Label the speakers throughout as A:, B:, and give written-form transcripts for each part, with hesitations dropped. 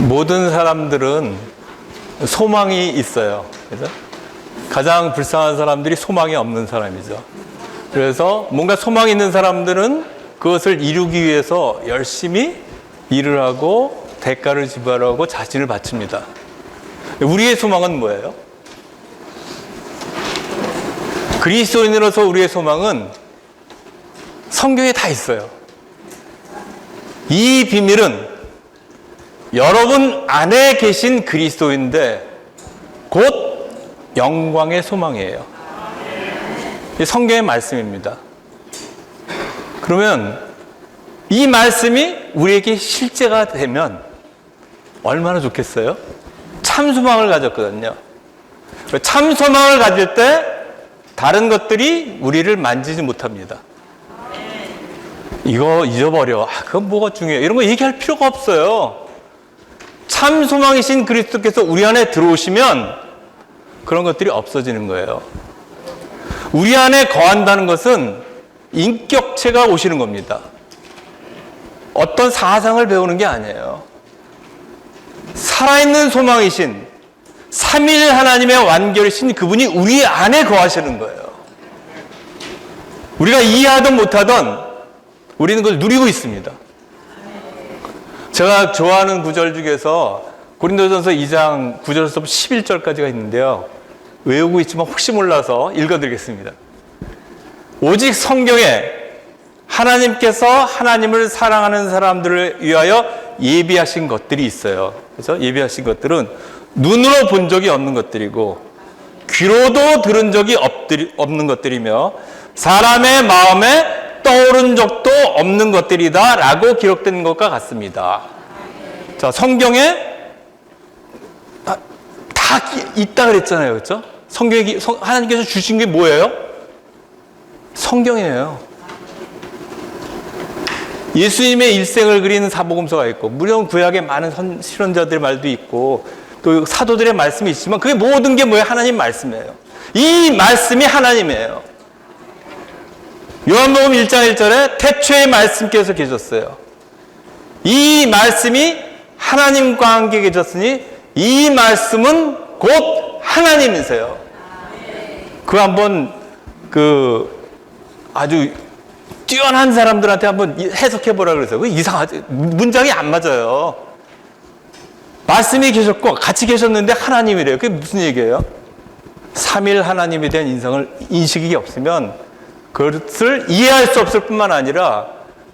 A: 모든 사람들은 소망이 있어요. 그죠? 가장 불쌍한 사람들이 소망이 없는 사람이죠. 그래서 뭔가 소망이 있는 사람들은 그것을 이루기 위해서 열심히 일을 하고 대가를 지불하고 자신을 바칩니다. 우리의 소망은 뭐예요? 그리스도인으로서 우리의 소망은 성경에 다 있어요. 이 비밀은 여러분 안에 계신 그리스도인데 곧 영광의 소망이에요. 이 성경의 말씀입니다. 그러면 이 말씀이 우리에게 실제가 되면 얼마나 좋겠어요? 참 소망을 가졌거든요. 참 소망을 가질 때 다른 것들이 우리를 만지지 못합니다. 이거 잊어버려. 그건 뭐가 중요해. 이런 거 얘기할 필요가 없어요. 참 소망이신 그리스도께서 우리 안에 들어오시면 그런 것들이 없어지는 거예요. 우리 안에 거한다는 것은 인격체가 오시는 겁니다. 어떤 사상을 배우는 게 아니에요. 살아있는 소망이신 삼위일 하나님의 완결이신 그분이 우리 안에 거하시는 거예요. 우리가 이해하든 못하든 우리는 그걸 누리고 있습니다. 제가 좋아하는 구절 중에서 고린도전서 2장 9절에서 11절까지가 있는데요. 외우고 있지만 혹시 몰라서 읽어드리겠습니다. 오직 성경에 하나님께서 하나님을 사랑하는 사람들을 위하여 예비하신 것들이 있어요. 그래서 예비하신 것들은 눈으로 본 적이 없는 것들이고 귀로도 들은 적이 없는 것들이며 사람의 마음에 떠오른 적도 없는 것들이다 라고 기록된 것과 같습니다. 자, 성경에 다 있다 그랬잖아요. 그렇죠? 성경에 하나님께서 주신 게 뭐예요? 성경이에요. 예수님의 일생을 그리는 사복음서가 있고 물론 구약의 많은 실현자들의 말도 있고 또 사도들의 말씀이 있지만 그게 모든 게 뭐예요? 하나님 말씀이에요. 이 말씀이 하나님이에요. 요한복음 1장 1절에 태초에 말씀께서 계셨어요. 이 말씀이 하나님과 함께 계셨으니 이 말씀은 곧 하나님이세요. 그거 한번 아주 뛰어난 사람들한테 한번 해석해 보라 그랬어요. 그 이상하지. 문장이 안 맞아요. 말씀이 계셨고 같이 계셨는데 하나님이래요. 그게 무슨 얘기예요? 삼일 하나님에 대한 인식이 없으면 그것을 이해할 수 없을 뿐만 아니라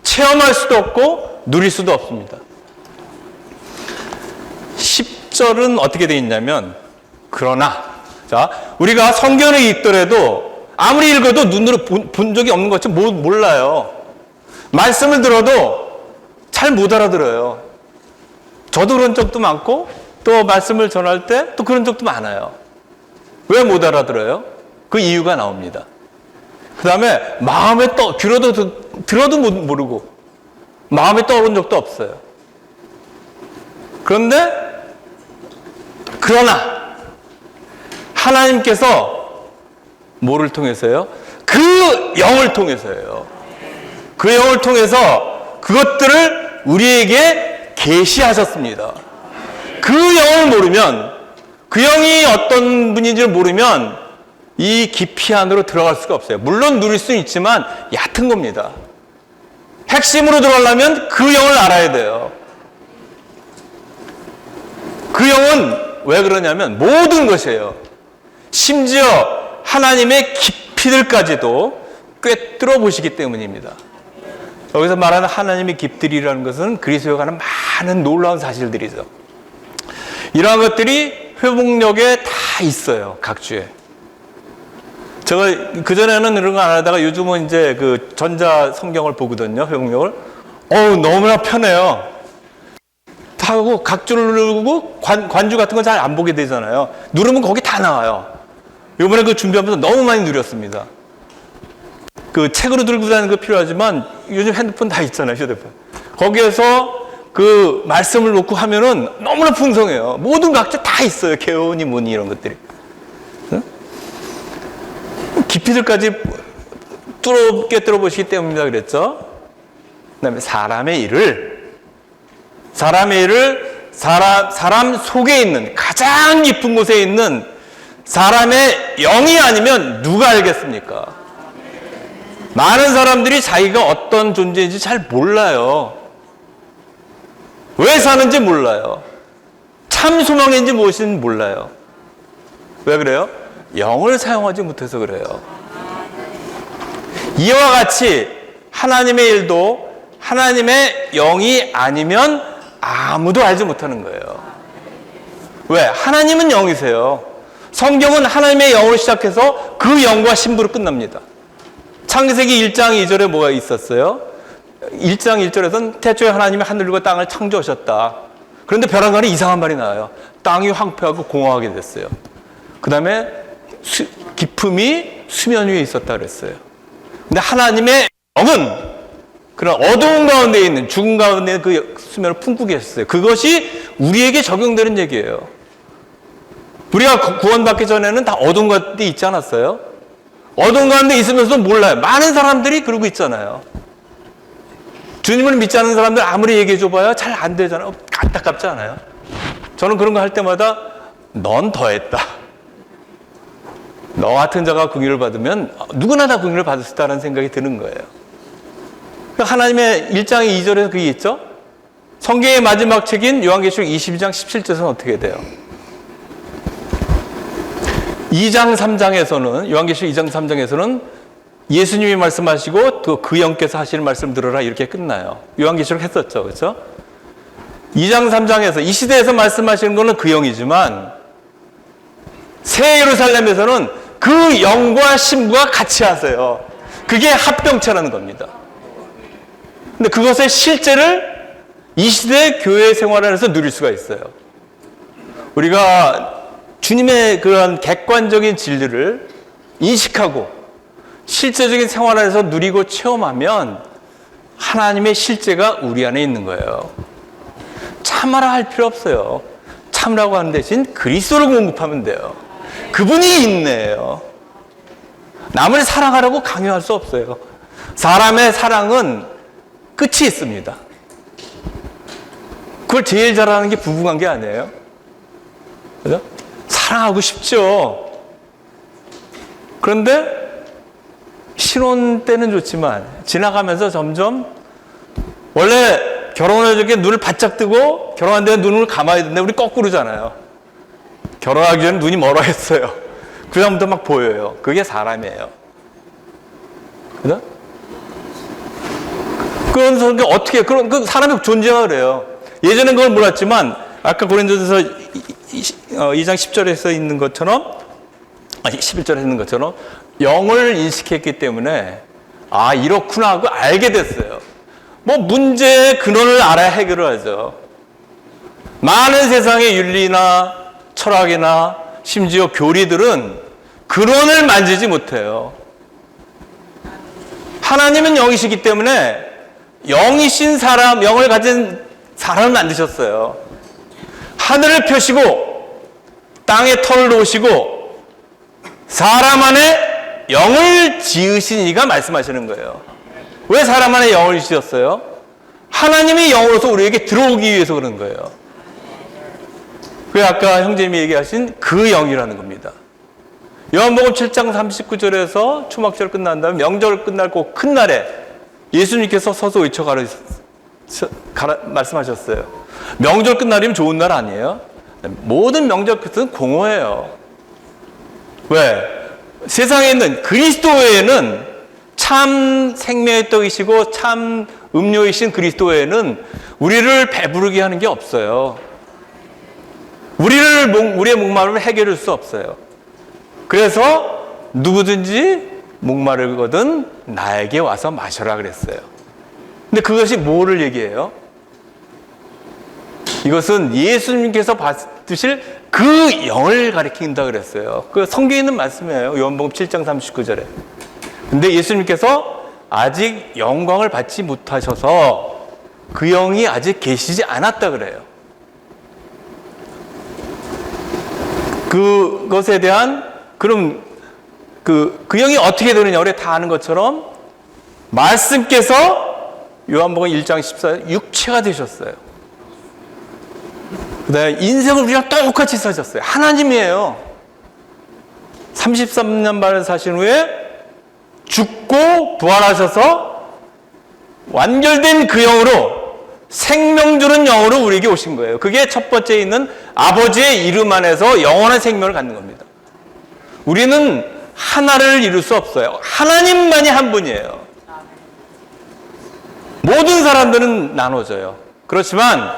A: 체험할 수도 없고 누릴 수도 없습니다. 10절은 어떻게 되어 있냐면 그러나 자 우리가 성경을 읽더라도 아무리 읽어도 눈으로 본 적이 없는 것처럼 몰라요. 말씀을 들어도 잘 못 알아들어요. 저도 그런 적도 많고 또 말씀을 전할 때 또 그런 적도 많아요. 왜 못 알아들어요? 그 이유가 나옵니다. 그 다음에 마음에 귀로도 들어도 모르고 마음에 떠오른 적도 없어요. 그러나 하나님께서 뭐를 통해서요? 그 영을 통해서요. 그 영을 통해서 그것들을 우리에게 계시하셨습니다. 그 영을 모르면 그 영이 어떤 분인지를 모르면 이 깊이 안으로 들어갈 수가 없어요. 물론 누릴 수는 있지만 얕은 겁니다. 핵심으로 들어가려면 그 영을 알아야 돼요. 그 영은 왜 그러냐면 모든 것이에요. 심지어 하나님의 깊이들까지도 꿰뚫어 보시기 때문입니다. 여기서 말하는 하나님의 깊이들이라는 것은 그리스도에 관한 많은 놀라운 사실들이죠. 이러한 것들이 회복력에 다 있어요. 각 주에. 제가 그전에는 이런 거 안 하다가 요즘은 이제 그 전자 성경을 보거든요. 회복력을. 너무나 편해요. 다 하고 각주를 누르고 관주 같은 거 잘 안 보게 되잖아요. 누르면 거기 다 나와요. 이번에 그 준비하면서 너무 많이 누렸습니다. 그 책으로 들고 다니는 거 필요하지만 요즘 핸드폰 다 있잖아요. 휴대폰. 거기에서 그 말씀을 놓고 하면은 너무나 풍성해요. 모든 각주 다 있어요. 개원이 뭐니 이런 것들이. 깊이들까지 꿰뚫어 보시기 때문이다 그랬죠. 그 다음에 사람의 일을 사람 속에 있는 가장 깊은 곳에 있는 사람의 영이 아니면 누가 알겠습니까? 많은 사람들이 자기가 어떤 존재인지 잘 몰라요. 왜 사는지 몰라요. 참 소망인지 무엇인지 몰라요. 왜 그래요? 영을 사용하지 못해서 그래요. 이와 같이 하나님의 일도 하나님의 영이 아니면 아무도 알지 못하는 거예요. 왜? 하나님은 영이세요. 성경은 하나님의 영으로 시작해서 그 영과 신부로 끝납니다. 창세기 1장 2절에 뭐가 있었어요? 1장 1절에서는 태초에 하나님이 하늘과 땅을 창조하셨다. 그런데 벼랑간에 이상한 말이 나와요. 땅이 황폐하고 공허하게 됐어요. 그 다음에 깊음이 수면 위에 있었다 그랬어요. 근데 하나님의 영은 그런 어두운 가운데 있는 죽음 가운데 있는 그 수면을 품고 계셨어요. 그것이 우리에게 적용되는 얘기예요. 우리가 구원받기 전에는 다 어두운 가운데 있지 않았어요? 어두운 가운데 있으면서도 몰라요. 많은 사람들이 그러고 있잖아요. 주님을 믿지 않는 사람들 아무리 얘기해 줘봐야 잘 안 되잖아요. 안타깝지 않아요? 저는 그런 거 할 때마다 넌 더했다. 너 같은 자가 긍휼을 받으면 누구나 다 긍휼을 받을 수 있다는 생각이 드는 거예요. 하나님의 1장 2절에서 그게 있죠? 성경의 마지막 책인 요한계시록 22장 17절에서는 어떻게 돼요? 2장 3장에서는 요한계시록 2장 3장에서는 예수님이 말씀하시고 또 그 영께서 하시는 말씀 들어라 이렇게 끝나요. 요한계시록 했었죠. 그렇죠? 2장 3장에서 이 시대에서 말씀하시는 거는 그 영이지만 새 예루살렘에서는 그 영과 신부가 같이 하세요. 그게 합병체라는 겁니다. 근데 그것의 실제를 이 시대의 교회 생활 안에서 누릴 수가 있어요. 우리가 주님의 그런 객관적인 진리를 인식하고 실제적인 생활 안에서 누리고 체험하면 하나님의 실제가 우리 안에 있는 거예요. 참아라 할 필요 없어요. 참으라고 하는 대신 그리스도를 공급하면 돼요. 그분이 인내예요. 남을 사랑하라고 강요할 수 없어요. 사람의 사랑은 끝이 있습니다. 그걸 제일 잘하는 게 부부관계 아니에요? 그죠? 사랑하고 싶죠. 그런데 신혼 때는 좋지만 지나가면서 점점 원래 결혼할 적에 눈을 바짝 뜨고 결혼한 데는 눈을 감아야 되는데 우리 거꾸로잖아요. 결혼하기 전에 눈이 멀어 했어요. 그 다음부터 막 보여요. 그게 사람이에요. 그죠? 그래서 어떻게 그런 그 사람의 존재가 그래요. 예전엔 그걸 몰랐지만 아까 고린도전서 2장 10절에서 있는 것처럼 11절에 있는 것처럼 영을 인식했기 때문에 아 이렇구나 하고 알게 됐어요. 뭐 문제의 근원을 알아야 해결을 하죠. 많은 세상의 윤리나 철학이나 심지어 교리들은 근원을 만지지 못해요. 하나님은 영이시기 때문에 영이신 사람, 영을 가진 사람을 만드셨어요. 하늘을 펴시고 땅에 털을 놓으시고 사람 안에 영을 지으신 이가 말씀하시는 거예요. 왜 사람 안에 영을 지었어요? 하나님이 영으로서 우리에게 들어오기 위해서 그런 거예요. 그게 아까 형제님이 얘기하신 그 영이라는 겁니다. 요한복음 7장 39절에서 초막절 끝난 다음에 명절 끝날 그 큰 날에 예수님께서 서서 외쳐 말씀하셨어요. 명절 끝날이면 좋은 날 아니에요? 모든 명절 끝은 공허해요. 왜? 세상에 있는 그리스도 외에는 참 생명의 떡이시고 참 음료이신 그리스도 외에는 우리를 배부르게 하는 게 없어요. 우리의 목마름을 해결할 수 없어요. 그래서 누구든지 목마르거든 나에게 와서 마셔라 그랬어요. 근데 그것이 뭐를 얘기해요? 이것은 예수님께서 받으실 그 영을 가리킨다 그랬어요. 그 성경에 있는 말씀이에요. 요한복음 7장 39절에. 근데 예수님께서 아직 영광을 받지 못하셔서 그 영이 아직 계시지 않았다 그래요. 그것에 대한 그럼 그 영이 어떻게 되느냐 우리 다 아는 것처럼 말씀께서 요한복음 1장 14절 육체가 되셨어요. 그다음에 인생을 우리랑 똑같이 사셨어요. 하나님이에요. 33년 만에 사신 후에 죽고 부활하셔서 완결된 그 영으로 생명 주는 영으로 우리에게 오신 거예요. 그게 첫 번째 있는 아버지의 이름 안에서 영원한 생명을 갖는 겁니다. 우리는 하나를 이룰 수 없어요. 하나님만이 한 분이에요. 모든 사람들은 나눠져요. 그렇지만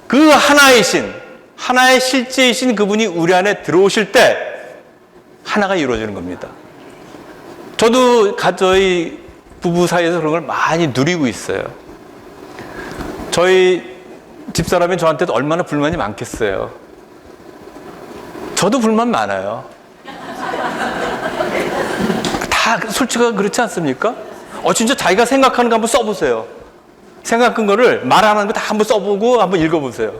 A: 그 하나이신, 하나의 실제이신 그분이 우리 안에 들어오실 때 하나가 이루어지는 겁니다. 저도 저희 부부 사이에서 그런 걸 많이 누리고 있어요. 저희 집사람이 저한테도 얼마나 불만이 많겠어요. 저도 불만 많아요. 다 솔직하게 그렇지 않습니까? 진짜 자기가 생각하는 거 한번 써보세요. 생각한 거를 말 안 하는 거 다 한번 써보고 한번 읽어보세요.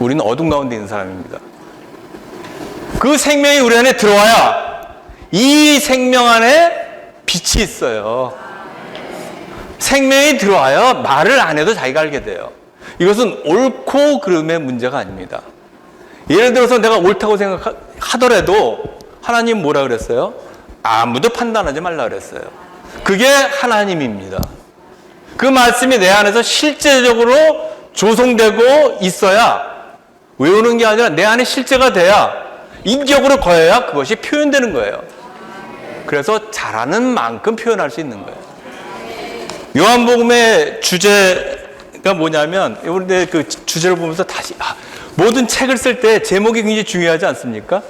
A: 우리는 어둠 가운데 있는 사람입니다. 그 생명이 우리 안에 들어와야 이 생명 안에 빛이 있어요. 생명이 들어와야 말을 안 해도 자기가 알게 돼요. 이것은 옳고 그름의 문제가 아닙니다. 예를 들어서 내가 옳다고 생각하더라도 하나님 뭐라 그랬어요? 아무도 판단하지 말라 그랬어요. 그게 하나님입니다. 그 말씀이 내 안에서 실제적으로 조성되고 있어야, 외우는 게 아니라 내 안에 실제가 돼야, 인격으로 거해야 그것이 표현되는 거예요. 그래서 잘하는 만큼 표현할 수 있는 거예요. 요한복음의 주제가 뭐냐면, 우리 그 주제를 보면서 다시 모든 책을 쓸 때 제목이 굉장히 중요하지 않습니까?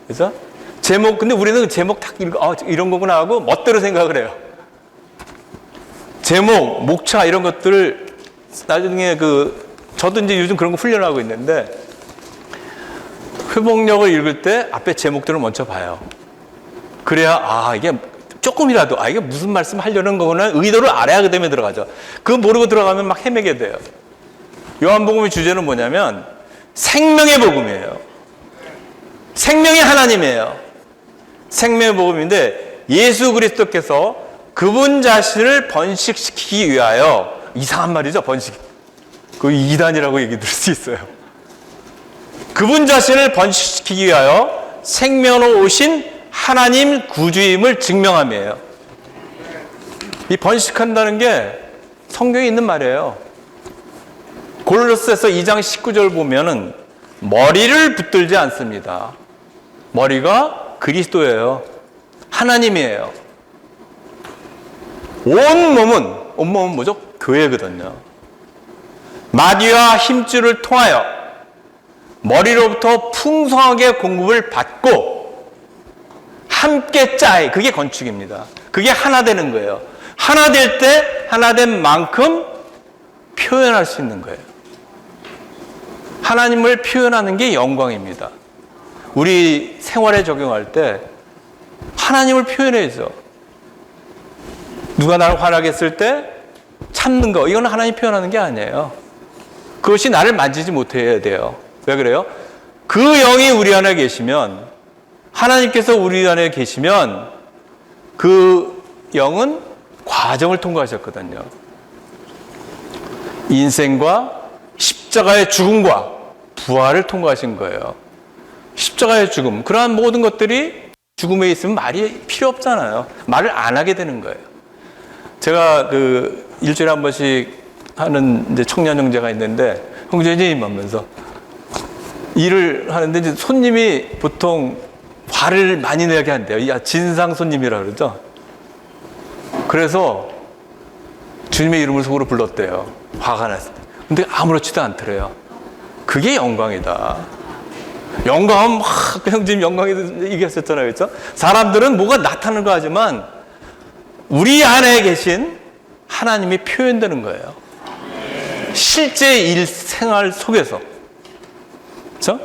A: 그래서 제목, 근데 우리는 제목 딱 읽어, 이런 거구나 하고 멋대로 생각을 해요. 제목, 목차 이런 것들을 나중에 저도 이제 요즘 그런 거 훈련하고 있는데, 회복력을 읽을 때 앞에 제목들을 먼저 봐요. 그래야 이게 조금이라도 이게 무슨 말씀 하려는 거구나 의도를 알아야 그 다음에 들어가죠. 그거 모르고 들어가면 막 헤매게 돼요. 요한복음의 주제는 뭐냐면 생명의 복음이에요. 생명이 하나님이에요. 생명의 복음인데 예수 그리스도께서 그분 자신을 번식시키기 위하여, 이상한 말이죠, 번식. 그 이단이라고 얘기 들을 수 있어요. 그분 자신을 번식시키기 위하여 생명으로 오신 하나님 구주임을 증명함이에요. 이 번식한다는 게 성경에 있는 말이에요. 골로새서 2장 19절 보면은 머리를 붙들지 않습니다. 머리가 그리스도예요. 하나님이에요. 온몸은 뭐죠? 교회거든요. 마디와 힘줄을 통하여 머리로부터 풍성하게 공급을 받고 함께 짜이, 그게 건축입니다. 그게 하나 되는 거예요. 하나 될 때 하나 된 만큼 표현할 수 있는 거예요. 하나님을 표현하는 게 영광입니다. 우리 생활에 적용할 때 하나님을 표현해야죠. 누가 나를 화나게 했을 때 참는 거, 이거는 하나님 표현하는 게 아니에요. 그것이 나를 만지지 못해야 돼요. 왜 그래요? 그 영이 우리 안에 계시면, 하나님께서 우리 안에 계시면 그 영은 과정을 통과하셨거든요. 인생과 십자가의 죽음과 부활을 통과하신 거예요. 십자가의 죽음, 그러한 모든 것들이 죽음에 있으면 말이 필요 없잖아요. 말을 안 하게 되는 거예요. 제가 일주일에 한 번씩 하는 이제 청년 형제가 있는데, 형제님 하면서 일을 하는데 이제 손님이 보통 화를 많이 내게 한대요. 진상 손님이라 그러죠. 그래서 주님의 이름을 속으로 불렀대요. 화가 났을 때. 근데 아무렇지도 않더래요. 그게 영광이다. 영광은 형님 영광이 얘기하셨잖아요. 그렇죠? 사람들은 뭐가 나타나는 거 하지만 우리 안에 계신 하나님이 표현되는 거예요. 실제 일생활 속에서. 그렇죠?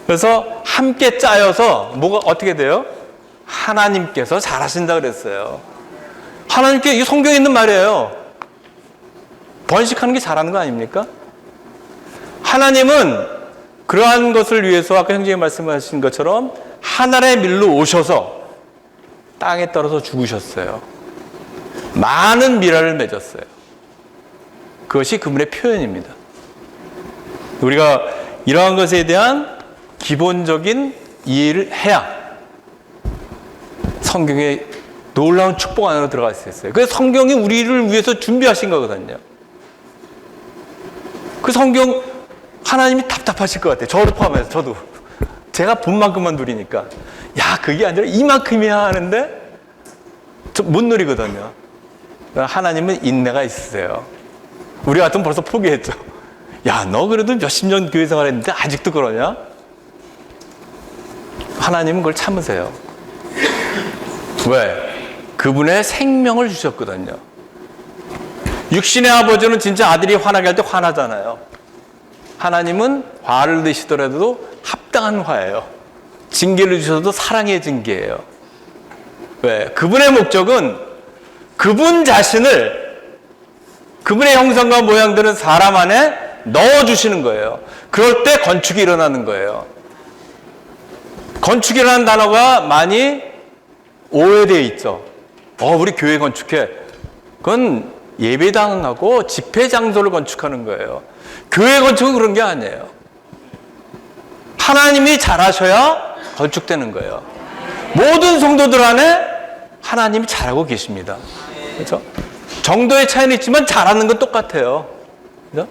A: 그래서 함께 짜여서 뭐가 어떻게 돼요? 하나님께서 잘하신다 그랬어요. 하나님께, 이 성경에 있는 말이에요. 번식하는 게 잘하는 거 아닙니까? 하나님은 그러한 것을 위해서 아까 형제님 말씀하신 것처럼 하늘의 밀로 오셔서 땅에 떨어져 죽으셨어요. 많은 미랄을 맺었어요. 그것이 그분의 표현입니다. 우리가 이러한 것에 대한 기본적인 이해를 해야 성경의 놀라운 축복 안으로 들어갈 수 있어요. 그래서 성경이 우리를 위해서 준비하신 거거든요. 그 성경 하나님이 답답하실 것 같아요. 저를 포함해서 저도. 제가 본 만큼만 누리니까. 야, 그게 아니라 이만큼이야 하는데 못 누리거든요. 하나님은 인내가 있으세요. 우리 같으면 벌써 포기했죠. 야, 너 그래도 몇십 년 교회 생활했는데 아직도 그러냐? 하나님은 그걸 참으세요. 왜? 그분의 생명을 주셨거든요. 육신의 아버지는 진짜 아들이 화나게 할 때 화나잖아요. 하나님은 화를 내시더라도 합당한 화예요. 징계를 주셔도 사랑의 징계예요. 왜? 그분의 목적은 그분 자신을, 그분의 형상과 모양들은 사람 안에 넣어주시는 거예요. 그럴 때 건축이 일어나는 거예요. 건축이라는 단어가 많이 오해되어 있죠. 우리 교회 건축해. 그건 예배당하고 집회 장소를 건축하는 거예요. 교회 건축은 그런 게 아니에요. 하나님이 잘하셔야 건축되는 거예요. 모든 성도들 안에 하나님이 잘하고 계십니다. 그렇죠? 정도의 차이는 있지만 잘하는 건 똑같아요. 그렇죠?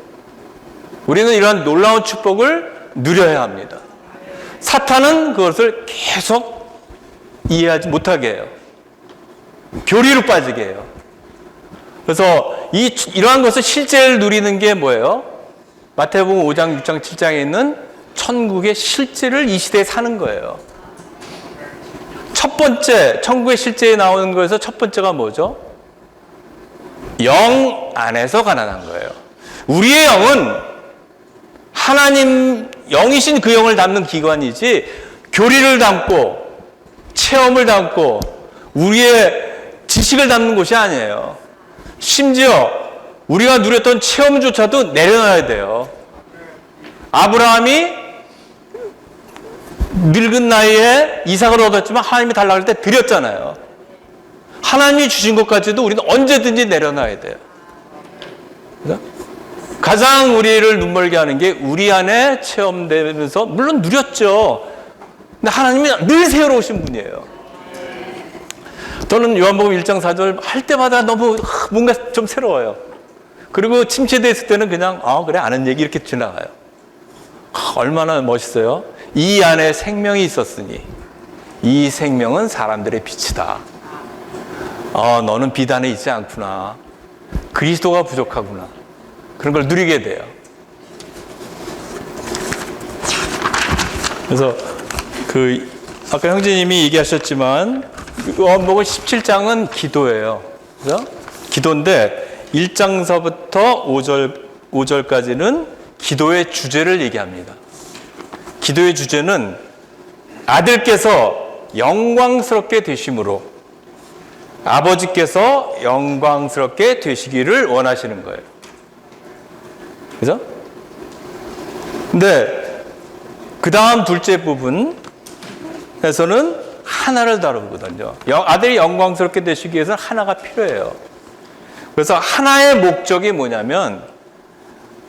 A: 우리는 이러한 놀라운 축복을 누려야 합니다. 사탄은 그것을 계속 이해하지 못하게 해요. 교리로 빠지게 해요. 그래서 이러한 것을 실제를 누리는 게 뭐예요? 마태복음 5장, 6장, 7장에 있는 천국의 실제를 이 시대에 사는 거예요. 첫 번째, 천국의 실제에 나오는 거에서 첫 번째가 뭐죠? 영 안에서 가난한 거예요. 우리의 영은 하나님 영이신 그 영을 담는 기관이지 교리를 담고 체험을 담고 우리의 지식을 담는 곳이 아니에요. 심지어 우리가 누렸던 체험조차도 내려놔야 돼요. 아브라함이 늙은 나이에 이삭을 얻었지만 하나님이 달라고 할 때 드렸잖아요. 하나님이 주신 것까지도 우리는 언제든지 내려놔야 돼요. 그래서 가장 우리를 눈멀게 하는 게 우리 안에 체험되면서 물론 누렸죠. 근데 하나님이 늘 새로우신 분이에요. 저는 요한복음 1장 4절 할 때마다 너무 뭔가 좀 새로워요. 그리고 침체되어 있을 때는 그냥 그래 아는 얘기 이렇게 지나가요. 얼마나 멋있어요. 이 안에 생명이 있었으니 이 생명은 사람들의 빛이다. 너는 비단에 있지 않구나. 그리스도가 부족하구나. 그런 걸 누리게 돼요. 그래서 아까 형제님이 얘기하셨지만 요한복음 17장은 기도예요. 그죠? 기도인데 1장서부터 5절까지는 기도의 주제를 얘기합니다. 기도의 주제는 아들께서 영광스럽게 되심으로 아버지께서 영광스럽게 되시기를 원하시는 거예요. 그죠? 근데 그 다음 둘째 부분에서는 하나를 다루거든요. 아들이 영광스럽게 되시기 위해서는 하나가 필요해요. 그래서 하나의 목적이 뭐냐면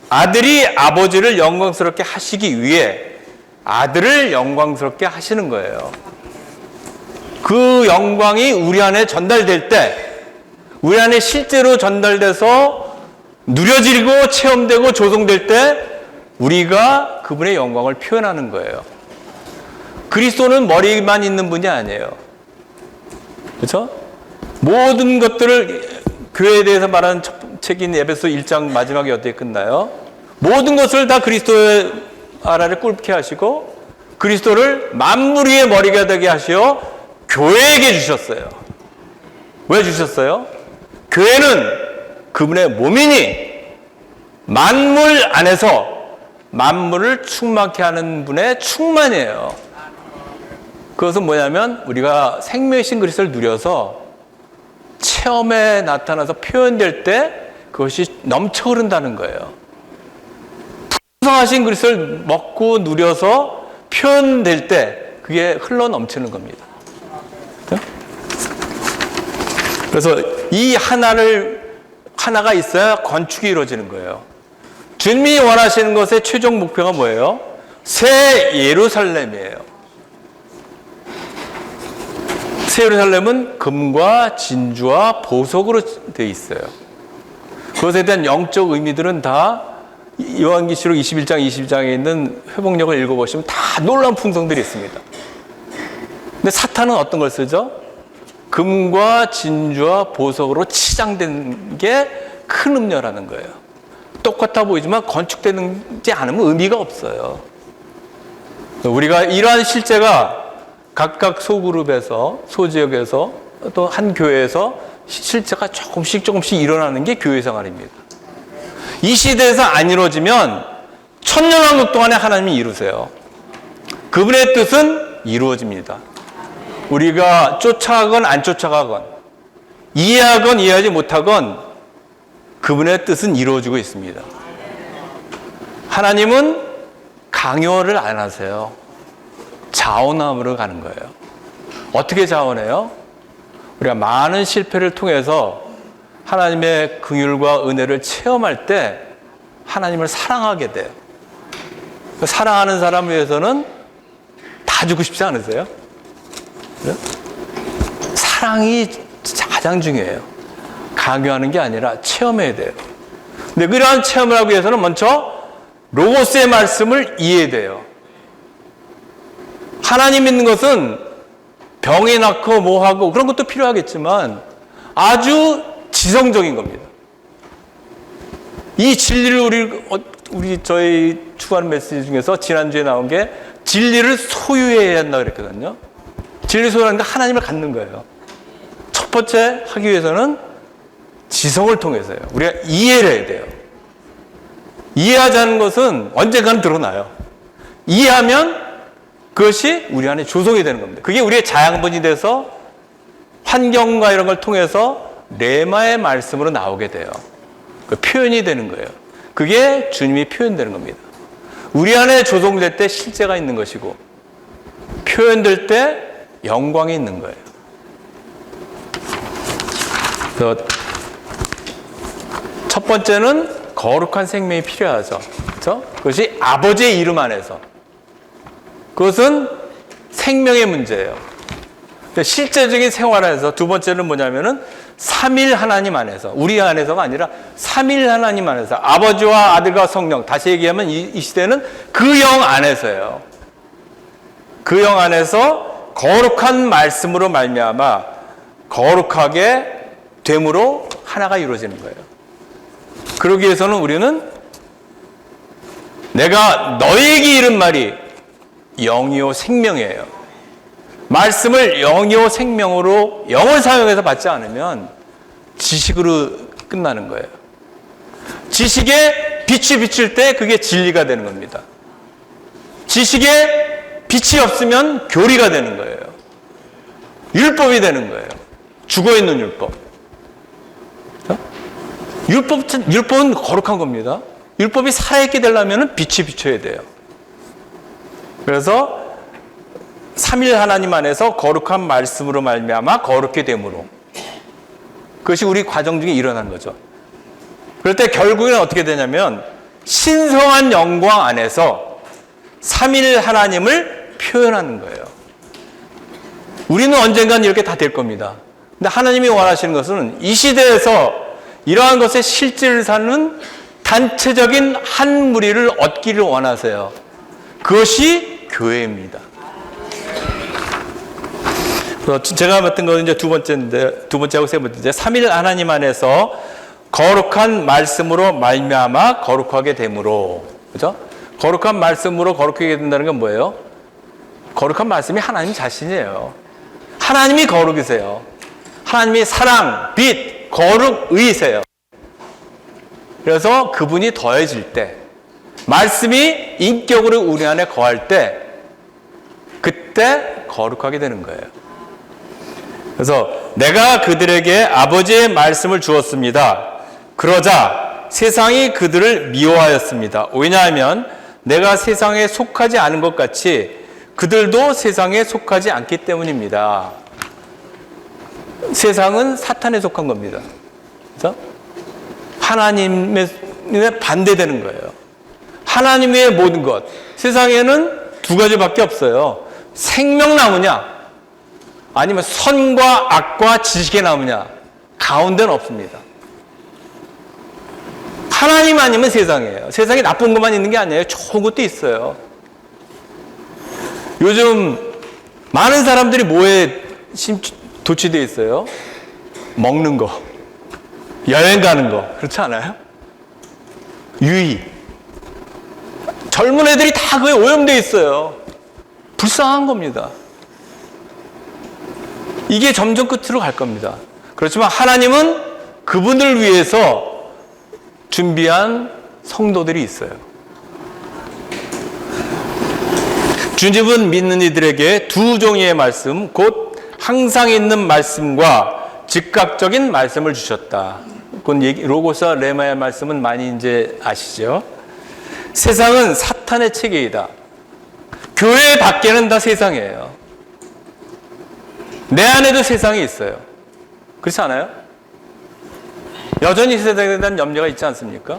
A: 아들이 아버지를 영광스럽게 하시기 위해 아들을 영광스럽게 하시는 거예요. 그 영광이 우리 안에 전달될 때, 우리 안에 실제로 전달돼서 누려지고 체험되고 조성될 때 우리가 그분의 영광을 표현하는 거예요. 그리스도는 머리만 있는 분이 아니에요. 그렇죠? 모든 것들을 교회에 대해서 말하는 첫 책인 에베소 1장 마지막에 어떻게 끝나요? 모든 것을 다 그리스도의 아래를 꿇게 하시고 그리스도를 만물 위의 머리가 되게 하시어 교회에게 주셨어요. 왜 주셨어요? 교회는 그분의 몸이니 만물 안에서 만물을 충만케 하는 분의 충만이에요. 그것은 뭐냐면 우리가 생명이신 그리스도를 누려서 체험에 나타나서 표현될 때 그것이 넘쳐 흐른다는 거예요. 풍성하신 그리스도를 먹고 누려서 표현될 때 그게 흘러 넘치는 겁니다. 그래서 이 하나가 있어야 건축이 이루어지는 거예요. 주님이 원하시는 것의 최종 목표가 뭐예요? 새 예루살렘이에요. 새 예루살렘은 금과 진주와 보석으로 되어 있어요. 그것에 대한 영적 의미들은 다 요한계시록 21장, 22장에 있는 회복력을 읽어보시면 다 놀라운 풍성들이 있습니다. 근데 사탄은 어떤 걸 쓰죠? 금과 진주와 보석으로 치장된 게 큰 음료라는 거예요. 똑같아 보이지만 건축되지 않으면 의미가 없어요. 우리가 이러한 실제가 각각 소그룹에서, 소지역에서, 또 한 교회에서 실제가 조금씩 일어나는 게 교회 생활입니다. 이 시대에서 안 이루어지면 천년왕국 동안에 하나님이 이루세요. 그분의 뜻은 이루어집니다. 우리가 쫓아가건 안 쫓아가건, 이해하건 이해하지 못하건 그분의 뜻은 이루어지고 있습니다. 하나님은 강요를 안 하세요. 자원함으로 가는 거예요. 어떻게 자원해요? 우리가 많은 실패를 통해서 하나님의 긍휼과 은혜를 체험할 때 하나님을 사랑하게 돼요. 사랑하는 사람을 위해서는 다 주고 싶지 않으세요? 그래요? 사랑이 가장 중요해요. 강요하는 게 아니라 체험해야 돼요. 근데 그러한 체험을 하기 위해서는 먼저 로고스의 말씀을 이해해야 돼요. 하나님 믿는 것은 병이 낫고 뭐하고 그런 것도 필요하겠지만 아주 지성적인 겁니다. 이 진리를 저희 추구하는 메시지 중에서 지난주에 나온 게 진리를 소유해야 한다 그랬거든요. 진리 소유하는 게 하나님을 갖는 거예요. 첫 번째 하기 위해서는 지성을 통해서요. 우리가 이해를 해야 돼요. 이해하지 않는 것은 언젠가는 드러나요. 이해하면 그것이 우리 안에 조성이 되는 겁니다. 그게 우리의 자양분이 돼서 환경과 이런 걸 통해서 레마의 말씀으로 나오게 돼요. 그 표현이 되는 거예요. 그게 주님이 표현되는 겁니다. 우리 안에 조성될 때 실제가 있는 것이고 표현될 때 영광이 있는 거예요. 그래서 첫 번째는 거룩한 생명이 필요하죠. 그렇죠? 그것이 아버지의 이름 안에서. 그것은 생명의 문제예요. 실제적인 생활 안에서 두 번째는 뭐냐면은 삼일 하나님 안에서, 우리 안에서가 아니라 삼일 하나님 안에서, 아버지와 아들과 성령, 다시 얘기하면 이 시대는 그 영 안에서예요. 그 영 안에서 거룩한 말씀으로 말미암아 거룩하게 됨으로 하나가 이루어지는 거예요. 그러기 위해서는 우리는 내가 너에게 이른 말이 영이요 생명이에요. 말씀을 영이요 생명으로 영을 사용해서 받지 않으면 지식으로 끝나는 거예요. 지식에 빛이 비칠 때 그게 진리가 되는 겁니다. 지식에 빛이 없으면 교리가 되는 거예요. 율법이 되는 거예요. 죽어있는 율법. 율법은 거룩한 겁니다. 율법이 살아있게 되려면 빛이 비쳐야 돼요. 그래서 삼일 하나님 안에서 거룩한 말씀으로 말미암아 거룩게 됨으로, 그것이 우리 과정 중에 일어난 거죠. 그럴 때 결국에는 어떻게 되냐면 신성한 영광 안에서 삼일 하나님을 표현하는 거예요. 우리는 언젠간 이렇게 다 될 겁니다. 근데 하나님이 원하시는 것은 이 시대에서 이러한 것의 실질을 사는 단체적인 한 무리를 얻기를 원하세요. 그것이 교회입니다. 제가 맡은 것은 이제 두 번째하고 세 번째, 삼일 하나님 안에서 거룩한 말씀으로 말미암아 거룩하게 됨으로, 그죠? 거룩한 말씀으로 거룩하게 된다는 건 뭐예요? 거룩한 말씀이 하나님 자신이에요. 하나님이 거룩이세요. 하나님이 사랑, 빛, 거룩의세요. 그래서 그분이 더해질 때, 말씀이 인격으로 우리 안에 거할 때, 그때 거룩하게 되는 거예요. 그래서 내가 그들에게 아버지의 말씀을 주었습니다. 그러자 세상이 그들을 미워하였습니다. 왜냐하면 내가 세상에 속하지 않은 것 같이 그들도 세상에 속하지 않기 때문입니다. 세상은 사탄에 속한 겁니다. 그래서 하나님의 하나님에 반대되는 거예요. 하나님의 모든 것. 세상에는 두 가지밖에 없어요. 생명나무냐, 아니면 선과 악과 지식의 나무냐. 가운데는 없습니다. 하나님 아니면 세상이에요. 세상에 나쁜 것만 있는 게 아니에요. 좋은 것도 있어요. 요즘 많은 사람들이 뭐에 도취되어 있어요? 먹는 거, 여행 가는 거. 그렇지 않아요? 유의. 젊은 애들이 다 그에 오염되어 있어요. 불쌍한 겁니다. 이게 점점 끝으로 갈 겁니다. 그렇지만 하나님은 그분을 위해서 준비한 성도들이 있어요. 주님은 믿는 이들에게 두 종류의 말씀, 곧 항상 있는 말씀과 즉각적인 말씀을 주셨다. 로고스와 레마의 말씀은 많이 이제 아시죠? 세상은 사탄의 체계이다. 교회 밖에는 다 세상이에요. 내 안에도 세상이 있어요. 그렇지 않아요? 여전히 세상에 대한 염려가 있지 않습니까?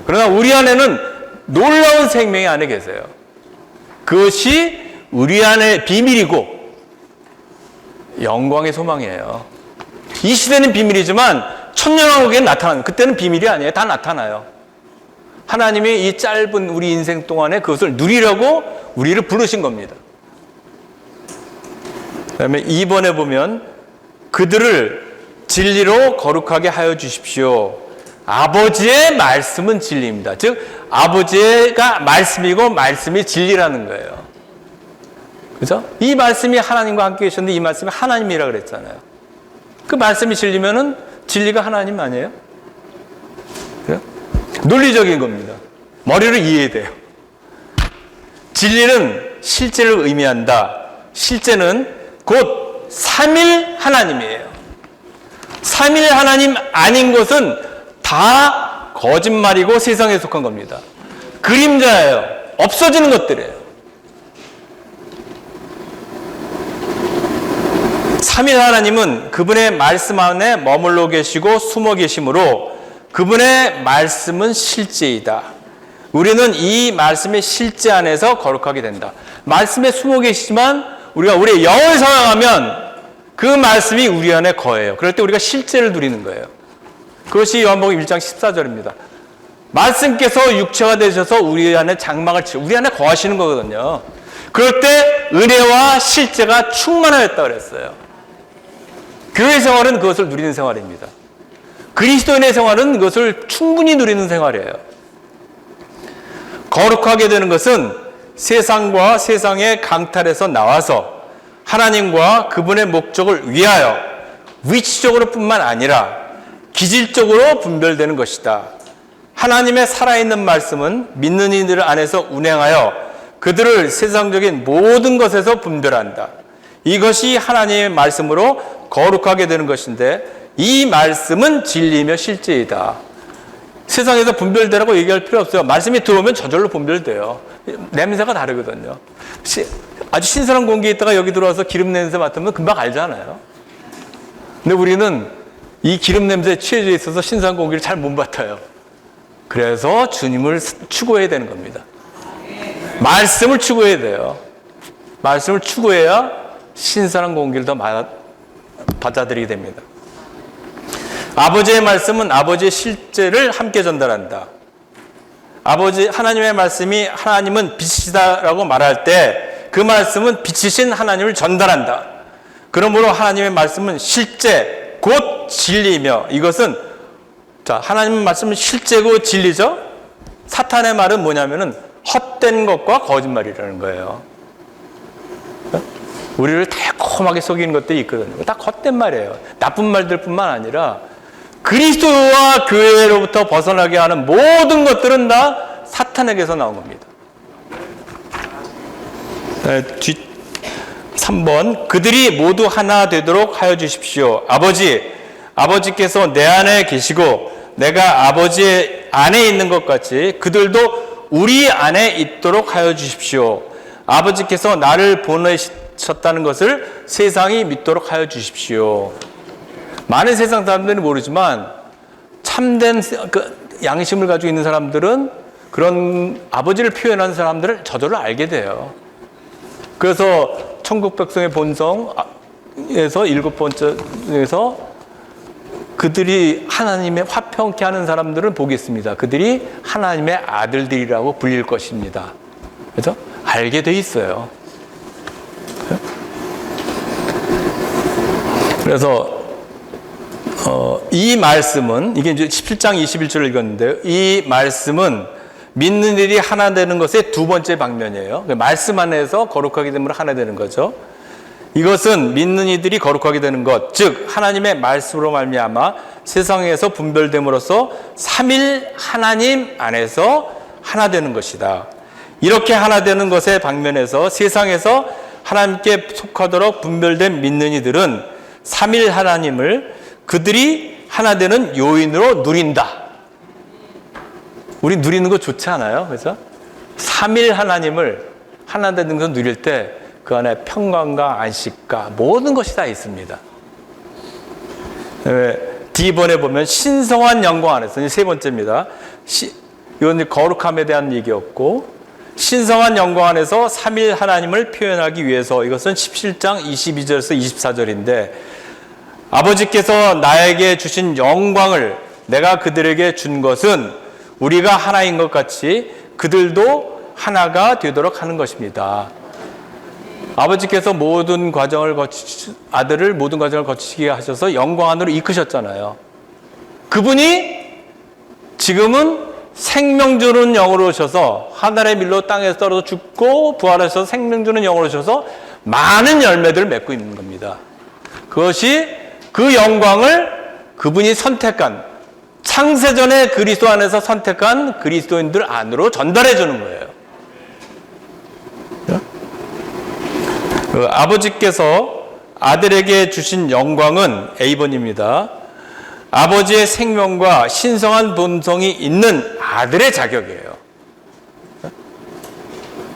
A: 그러나 우리 안에는 놀라운 생명이 안에 계세요. 그것이 우리 안의 비밀이고 영광의 소망이에요. 이 시대는 비밀이지만 천년왕국에는 나타나는, 그때는 비밀이 아니에요. 다 나타나요. 하나님이 이 짧은 우리 인생 동안에 그것을 누리려고 우리를 부르신 겁니다. 그 다음에 2번에 보면 그들을 진리로 거룩하게 하여 주십시오. 아버지의 말씀은 진리입니다. 즉 아버지가 말씀이고 말씀이 진리라는 거예요. 그죠? 이 말씀이 하나님과 함께 계셨는데 이 말씀이 하나님이라 그랬잖아요. 그 말씀이 진리면은 진리가 하나님 아니에요? 그죠? 논리적인 겁니다. 머리로 이해해야 돼요. 진리는 실제를 의미한다. 실제는 곧 삼일 하나님이에요. 삼일 하나님 아닌 것은 다 거짓말이고 세상에 속한 겁니다. 그림자예요. 없어지는 것들이에요. 삼일 하나님은 그분의 말씀 안에 머물러 계시고 숨어 계시므로 그분의 말씀은 실제이다. 우리는 이 말씀의 실제 안에서 거룩하게 된다. 말씀에 숨어 계시지만 우리가 우리의 영을 사랑하면 그 말씀이 우리 안에 거해요. 그럴 때 우리가 실제를 누리는 거예요. 그것이 요한복음 1장 14절입니다. 말씀께서 육체가 되셔서 우리 안에 장막을 치고 우리 안에 거하시는 거거든요. 그럴 때 은혜와 실제가 충만하였다 그랬어요. 교회 생활은 그것을 누리는 생활입니다. 그리스도인의 생활은 그것을 충분히 누리는 생활이에요. 거룩하게 되는 것은 세상과 세상의 강탈에서 나와서 하나님과 그분의 목적을 위하여 위치적으로 뿐만 아니라 기질적으로 분별되는 것이다. 하나님의 살아있는 말씀은 믿는 이들 안에서 운행하여 그들을 세상적인 모든 것에서 분별한다. 이것이 하나님의 말씀으로 거룩하게 되는 것인데 이 말씀은 진리이며 실제이다. 세상에서 분별되라고 얘기할 필요 없어요. 말씀이 들어오면 저절로 분별돼요. 냄새가 다르거든요. 아주 신선한 공기에 있다가 여기 들어와서 기름 냄새 맡으면 금방 알잖아요. 근데 우리는 이 기름 냄새에 취해져 있어서 신선한 공기를 잘 못 맡아요. 그래서 주님을 추구해야 되는 겁니다. 말씀을 추구해야 돼요. 말씀을 추구해야 신선한 공기를 더 받아들이게 됩니다. 아버지의 말씀은 아버지의 실제를 함께 전달한다. 하나님의 말씀이 하나님은 빛이다라고 말할 때 그 말씀은 빛이신 하나님을 전달한다. 그러므로 하나님의 말씀은 실제 곧 진리이며 이것은 하나님의 말씀은 실제고 진리죠. 사탄의 말은 뭐냐면은 헛된 것과 거짓말이라는 거예요. 우리를 달콤하게 속이는 것들이 있거든요. 다 헛된 말이에요. 나쁜 말들뿐만 아니라 그리스도와 교회로부터 벗어나게 하는 모든 것들은 다 사탄에게서 나온 겁니다. 3번 그들이 모두 하나 되도록 하여 주십시오. 아버지께서 내 안에 계시고 내가 아버지 안에 있는 것 같이 그들도 우리 안에 있도록 하여 주십시오. 아버지께서 나를 보내셨다는 것을 세상이 믿도록 하여 주십시오. 많은 세상 사람들은 모르지만 참된 양심을 가지고 있는 사람들은 그런 아버지를 표현하는 사람들을 저절로 알게 돼요. 그래서 천국 백성의 본성에서 7번째에서 그들이 하나님의 화평케 하는 사람들은 복이 있습니다. 그들이 하나님의 아들들이라고 불릴 것입니다. 그래서 알게 돼 있어요. 그래서 이 말씀은, 이게 이제 17장 21절을 읽었는데요. 이 말씀은 믿는 일이 하나 되는 것의 두 번째 방면이에요. 말씀 안에서 거룩하게 됨으로 하나 되는 거죠. 이것은 믿는 이들이 거룩하게 되는 것, 즉 하나님의 말씀으로 말미암아 세상에서 분별됨으로써 삼일 하나님 안에서 하나 되는 것이다. 이렇게 하나 되는 것의 방면에서 세상에서 하나님께 속하도록 분별된 믿는 이들은 삼일 하나님을 그들이 하나 되는 요인으로 누린다. 우리 누리는 거 좋지 않아요? 그래서 삼일 하나님을 하나 되는 것을 누릴 때 그 안에 평강과 안식과 모든 것이 다 있습니다. D번에 보면 신성한 영광 안에서, 세 번째입니다. 이건 거룩함에 대한 얘기였고, 신성한 영광 안에서 삼일 하나님을 표현하기 위해서, 이것은 17장 22절에서 24절인데 아버지께서 나에게 주신 영광을 내가 그들에게 준 것은 우리가 하나인 것 같이 그들도 하나가 되도록 하는 것입니다. 아버지께서 아들을 모든 과정을 거치게 하셔서 영광 안으로 이끄셨잖아요. 그분이 지금은 생명 주는 영으로 오셔서 하늘의 밀로 땅에서 떨어져 죽고 부활하셔서 생명 주는 영으로 오셔서 많은 열매들을 맺고 있는 겁니다. 그것이 그 영광을 그분이 선택한, 창세전에 그리스도 안에서 선택한 그리스도인들 안으로 전달해 주는 거예요. 아버지께서 아들에게 주신 영광은 A번입니다. 아버지의 생명과 신성한 본성이 있는 아들의 자격이에요.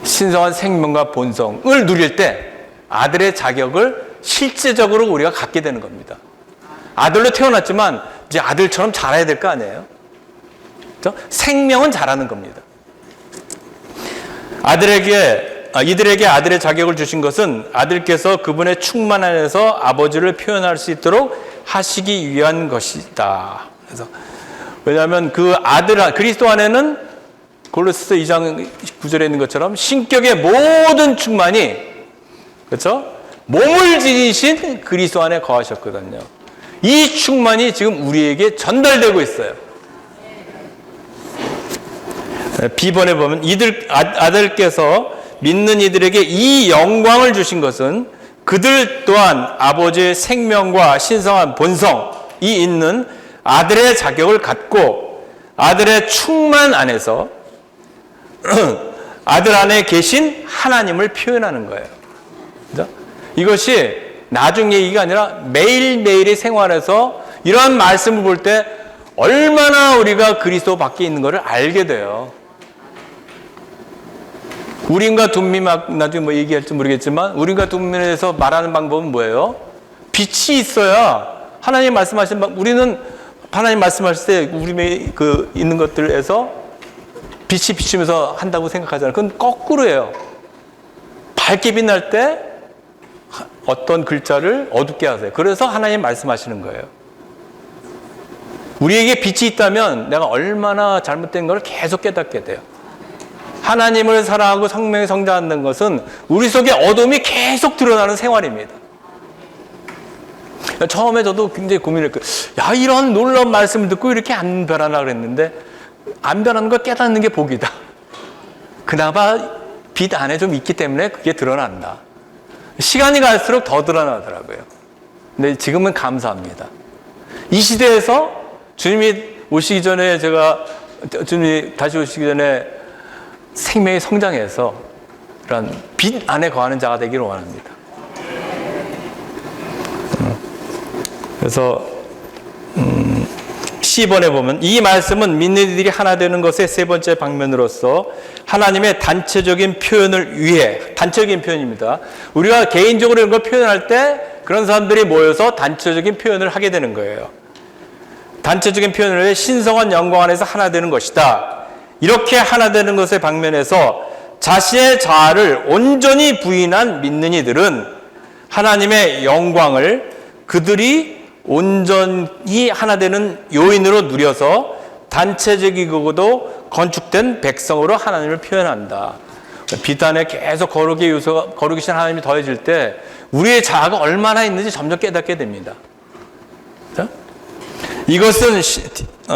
A: 신성한 생명과 본성을 누릴 때 아들의 자격을 실제적으로 우리가 갖게 되는 겁니다. 아들로 태어났지만 이제 아들처럼 자라야 될 거 아니에요? 그렇죠? 생명은 자라는 겁니다. 이들에게 아들의 자격을 주신 것은 아들께서 그분의 충만 안에서 아버지를 표현할 수 있도록 하시기 위한 것이다. 그래서 왜냐하면 그 그리스도 안에는 골로새서 2장 9절에 있는 것처럼 신격의 모든 충만이, 그렇죠? 몸을 지니신 그리스도 안에 거하셨거든요. 이 충만이 지금 우리에게 전달되고 있어요. B번에 보면 아들께서 믿는 이들에게 이 영광을 주신 것은 그들 또한 아버지의 생명과 신성한 본성이 있는 아들의 자격을 갖고 아들의 충만 안에서 아들 안에 계신 하나님을 표현하는 거예요. 그렇죠? 이것이 나중 얘기가 아니라 매일매일의 생활에서 이러한 말씀을 볼 때 얼마나 우리가 그리스도 밖에 있는 것을 알게 돼요. 우린과 둠미, 나중에 뭐 얘기할지 모르겠지만 우린과 둠미에서 말하는 방법은 뭐예요? 빛이 있어야 하나님 말씀하신 우리는 하나님 말씀하실 때 우리 있는 것들에서 빛이 비추면서 한다고 생각하잖아요. 그건 거꾸로예요. 밝게 빛날 때 어떤 글자를 어둡게 하세요. 그래서 하나님 말씀하시는 거예요. 우리에게 빛이 있다면 내가 얼마나 잘못된 걸 계속 깨닫게 돼요. 하나님을 사랑하고 성령에 성장하는 것은 우리 속에 어둠이 계속 드러나는 생활입니다. 처음에 저도 굉장히 고민했고, 이런 놀라운 말씀을 듣고 이렇게 안 변하나 그랬는데, 안 변하는 걸 깨닫는 게 복이다. 그나마 빛 안에 좀 있기 때문에 그게 드러난다. 시간이 갈수록 더 드러나더라고요. 근데 지금은 감사합니다. 이 시대에서 주님이 오시기 전에 주님이 다시 오시기 전에 생명이 성장해서 그런 빛 안에 거하는 자가 되기를 원합니다. 그래서 C번에 보면 이 말씀은 믿는 이들이 하나 되는 것의 세 번째 방면으로서 하나님의 단체적인 표현을 위해, 단체적인 표현입니다. 우리가 개인적으로 이런 걸 표현할 때 그런 사람들이 모여서 단체적인 표현을 하게 되는 거예요. 단체적인 표현을 해 신성한 영광 안에서 하나 되는 것이다. 이렇게 하나 되는 것의 방면에서 자신의 자아를 온전히 부인한 믿는 이들은 하나님의 영광을 그들이 온전히 하나 되는 요인으로 누려서 단체적이고도 건축된 백성으로 하나님을 표현한다. 비단에 계속 거룩이신 하나님이 더해질 때 우리의 자아가 얼마나 있는지 점점 깨닫게 됩니다. 자? 이것은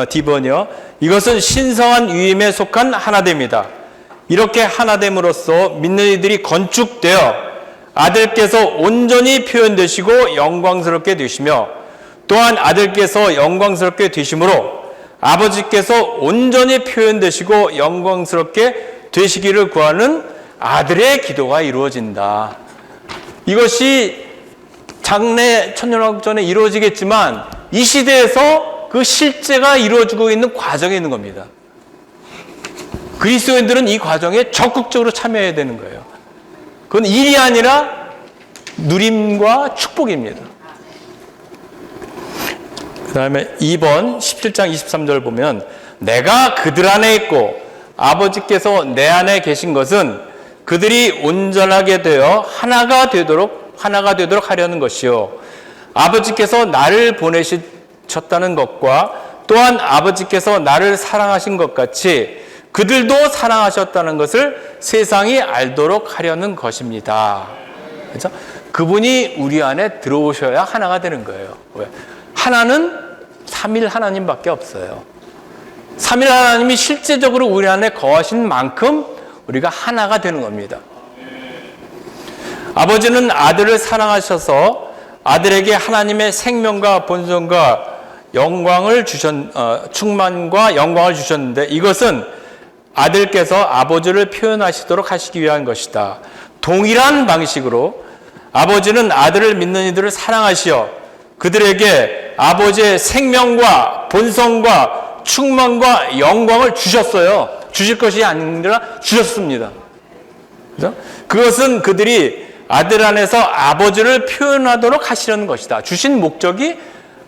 A: D번이요. 이것은 신성한 위임에 속한 하나됨이다. 이렇게 하나됨으로써 믿는 이들이 건축되어 아들께서 온전히 표현되시고 영광스럽게 되시며 또한 아들께서 영광스럽게 되심으로 아버지께서 온전히 표현되시고 영광스럽게 되시기를 구하는 아들의 기도가 이루어진다. 이것이 장래 천년왕국 전에 이루어지겠지만 이 시대에서 그 실제가 이루어지고 있는 과정에 있는 겁니다. 그리스도인들은 이 과정에 적극적으로 참여해야 되는 거예요. 그건 일이 아니라 누림과 축복입니다. 그 다음에 2번 17장 23절 보면 내가 그들 안에 있고 아버지께서 내 안에 계신 것은 그들이 온전하게 되어 하나가 되도록 하려는 것이요. 아버지께서 나를 보내셨다는 것과 또한 아버지께서 나를 사랑하신 것 같이 그들도 사랑하셨다는 것을 세상이 알도록 하려는 것입니다. 그렇죠? 그분이 우리 안에 들어오셔야 하나가 되는 거예요. 왜? 하나는 삼일 하나님밖에 없어요. 삼일 하나님이 실제적으로 우리 안에 거하신 만큼 우리가 하나가 되는 겁니다. 아버지는 아들을 사랑하셔서 아들에게 하나님의 생명과 본성과 영광을 충만과 영광을 주셨는데 이것은 아들께서 아버지를 표현하시도록 하시기 위한 것이다. 동일한 방식으로 아버지는 아들을 믿는 이들을 사랑하시어 그들에게 아버지의 생명과 본성과 충만과 영광을 주셨어요. 주실 것이 아니라 주셨습니다. 그죠? 그것은 그들이 아들 안에서 아버지를 표현하도록 하시려는 것이다. 주신 목적이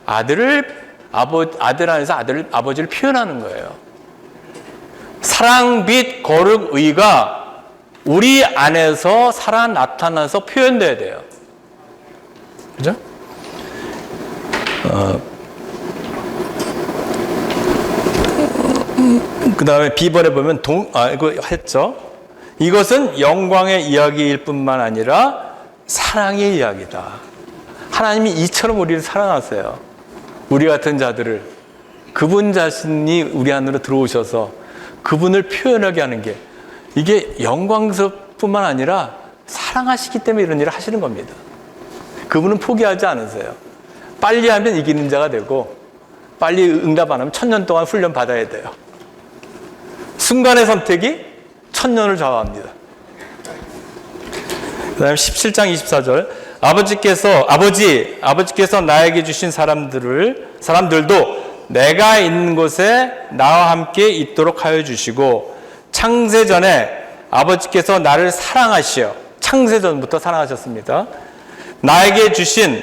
A: 아들 안에서 아버지를 표현하는 거예요. 사랑, 빛, 거룩, 의가 우리 안에서 살아 나타나서 표현돼야 돼요. 그죠? 그 다음에 B번에 보면 이거 했죠. 이것은 영광의 이야기일 뿐만 아니라 사랑의 이야기다. 하나님이 이처럼 우리를 사랑하세요. 우리 같은 자들을. 그분 자신이 우리 안으로 들어오셔서 그분을 표현하게 하는 게 이게 영광스럽뿐만 아니라 사랑하시기 때문에 이런 일을 하시는 겁니다. 그분은 포기하지 않으세요. 빨리 하면 이기는 자가 되고 빨리 응답 안 하면 1000년 동안 훈련 받아야 돼요. 순간의 선택이 1000년을 좌우합니다. 그 다음에 17장 24절 아버지께서 나에게 주신 사람들도 내가 있는 곳에 나와 함께 있도록 하여 주시고 창세전에 아버지께서 나를 사랑하시어 창세전부터 사랑하셨습니다. 나에게 주신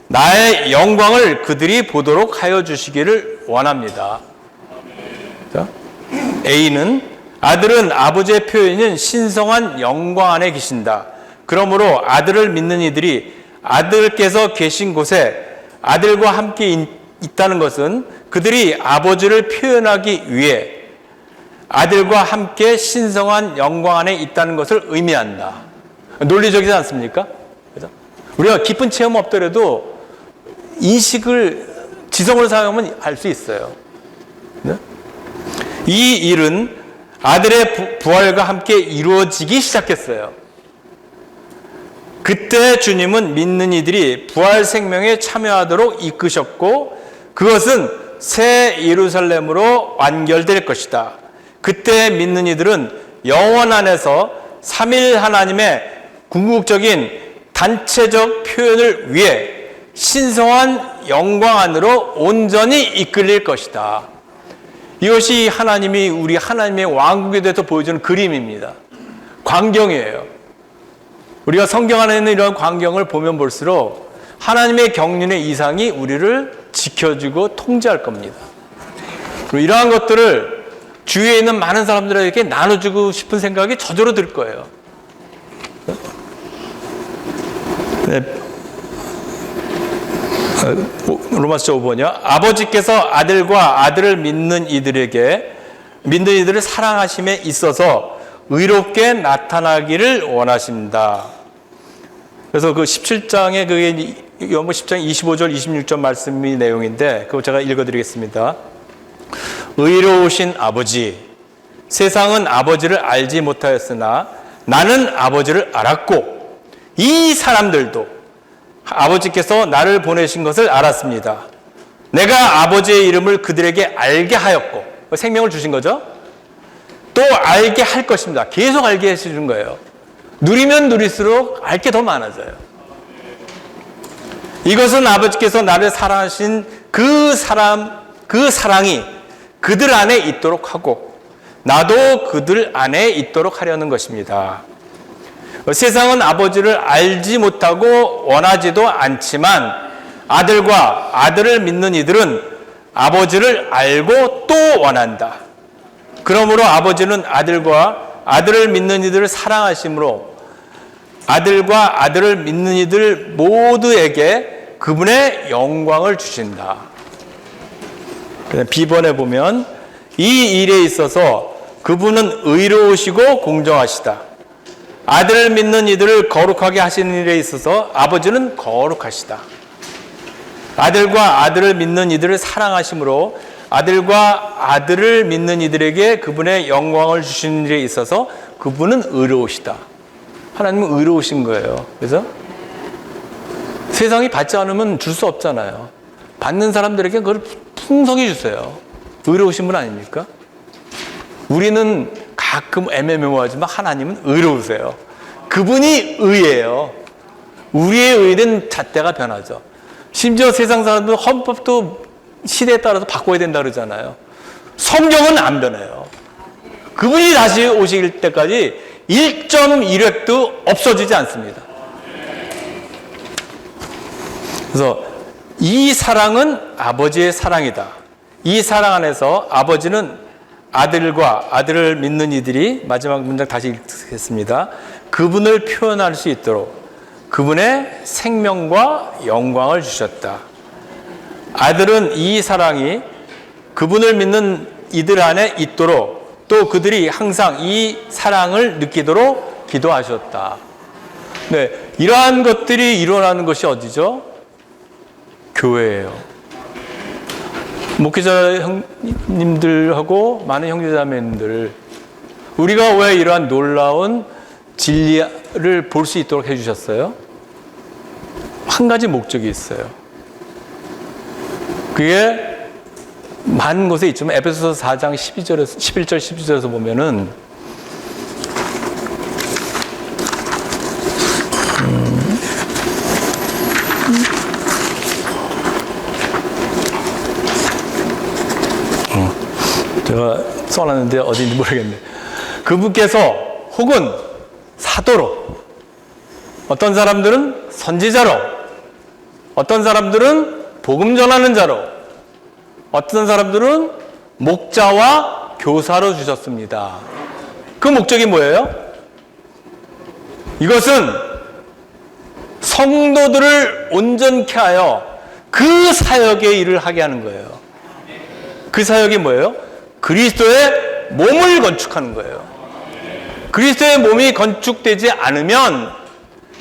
A: 나의 영광을 그들이 보도록 하여 주시기를 원합니다. 자, A는 아들은 아버지의 표현인 신성한 영광 안에 계신다. 그러므로 아들을 믿는 이들이 아들께서 계신 곳에 아들과 함께 있다는 것은 그들이 아버지를 표현하기 위해 아들과 함께 신성한 영광 안에 있다는 것을 의미한다. 논리적이지 않습니까? 그죠? 우리가 깊은 체험 없더라도 지성을 사용하면 알 수 있어요. 네? 이 일은 아들의 부활과 함께 이루어지기 시작했어요. 그때 주님은 믿는 이들이 부활 생명에 참여하도록 이끄셨고 그것은 새 예루살렘으로 완결될 것이다. 그때 믿는 이들은 영원 안에서 삼일 하나님의 궁극적인 단체적 표현을 위해 신성한 영광 안으로 온전히 이끌릴 것이다. 이것이 우리 하나님의 왕국에 대해서 보여주는 그림입니다. 광경이에요. 우리가 성경 안에 있는 이런 광경을 보면 볼수록 하나님의 경륜의 이상이 우리를 지켜주고 통제할 겁니다. 그리고 이러한 것들을 주위에 있는 많은 사람들에게 나눠주고 싶은 생각이 저절로 들 거예요. 네. 로마서 5번이요. 아버지께서 아들과 아들을 믿는 이들을 사랑하심에 있어서 의롭게 나타나기를 원하십니다. 그래서 그 17장에 그게 요한복음 10장 25절 26절 말씀이 내용인데 그거 제가 읽어드리겠습니다. 의로우신 아버지, 세상은 아버지를 알지 못하였으나 나는 아버지를 알았고 이 사람들도 아버지께서 나를 보내신 것을 알았습니다. 내가 아버지의 이름을 그들에게 알게 하였고, 생명을 주신 거죠. 또 알게 할 것입니다. 계속 알게 해주는 거예요. 누리면 누릴수록 알 게 더 많아져요. 이것은 아버지께서 나를 사랑하신 그 사랑이 그들 안에 있도록 하고 나도 그들 안에 있도록 하려는 것입니다. 세상은 아버지를 알지 못하고 원하지도 않지만 아들과 아들을 믿는 이들은 아버지를 알고 또 원한다. 그러므로 아버지는 아들과 아들을 믿는 이들을 사랑하심으로 아들과 아들을 믿는 이들 모두에게 그분의 영광을 주신다. B번에 보면 이 일에 있어서 그분은 의로우시고 공정하시다. 아들을 믿는 이들을 거룩하게 하시는 일에 있어서 아버지는 거룩하시다. 아들과 아들을 믿는 이들을 사랑하심으로 아들과 아들을 믿는 이들에게 그분의 영광을 주시는 일에 있어서 그분은 의로우시다. 하나님은 의로우신 거예요. 그래서 세상이 받지 않으면 줄 수 없잖아요. 받는 사람들에게 그걸 풍성히 주세요. 의로우신 분 아닙니까? 우리는 가끔 애매모호하지만 하나님은 의로우세요. 그분이 의예요. 우리의 의는 잣대가 변하죠. 심지어 세상 사람들은 헌법도 시대에 따라서 바꿔야 된다 그러잖아요. 성경은 안 변해요. 그분이 다시 오실 때까지 1.1획도 없어지지 않습니다. 그래서 이 사랑은 아버지의 사랑이다. 이 사랑 안에서 아버지는 아들과 아들을 믿는 이들이 마지막 문장 다시 읽겠습니다. 그분을 표현할 수 있도록 그분의 생명과 영광을 주셨다. 아들은 이 사랑이 그분을 믿는 이들 안에 있도록 또 그들이 항상 이 사랑을 느끼도록 기도하셨다. 네, 이러한 것들이 일어나는 것이 어디죠? 교회예요. 목회자 형님들하고 많은 형제자매님들, 우리가 왜 이러한 놀라운 진리를 볼 수 있도록 해주셨어요? 한 가지 목적이 있어요. 그게 많은 곳에 있지만 에베소서 4장 11절 12절에서 보면은 제가 써놨는데 어디인지 모르겠네. 그분께서 혹은 사도로, 어떤 사람들은 선지자로, 어떤 사람들은 복음 전하는 자로, 어떤 사람들은 목자와 교사로 주셨습니다. 그 목적이 뭐예요? 이것은 성도들을 온전케 하여 그 사역의 일을 하게 하는 거예요. 그 사역이 뭐예요? 그리스도의 몸을 건축하는 거예요. 그리스도의 몸이 건축되지 않으면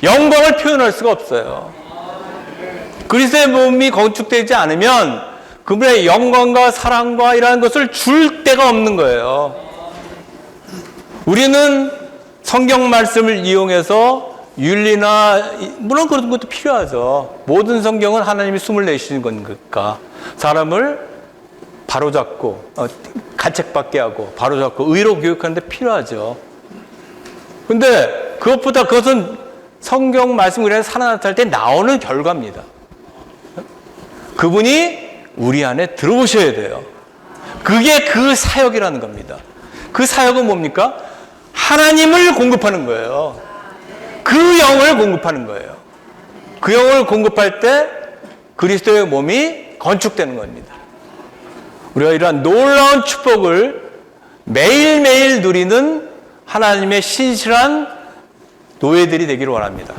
A: 영광을 표현할 수가 없어요. 그리스도의 몸이 건축되지 않으면 그분의 영광과 사랑과 이러한 것을 줄 데가 없는 거예요. 우리는 성경 말씀을 이용해서 윤리나 물론 그런 것도 필요하죠. 모든 성경은 하나님이 숨을 내쉬는 거니까 사람을 바로잡고 가책받게 하고 바로잡고 의로 교육하는 데 필요하죠. 근데 그것보다 그것은 성경 말씀 그대로 살아나타날 때 나오는 결과입니다. 그분이 우리 안에 들어오셔야 돼요. 그게 그 사역이라는 겁니다. 그 사역은 뭡니까? 하나님을 공급하는 거예요. 그 영을 공급하는 거예요. 그 영을 공급할 때 그리스도의 몸이 건축되는 겁니다. 우리가 이러한 놀라운 축복을 매일매일 누리는 하나님의 신실한 노예들이 되기를 원합니다.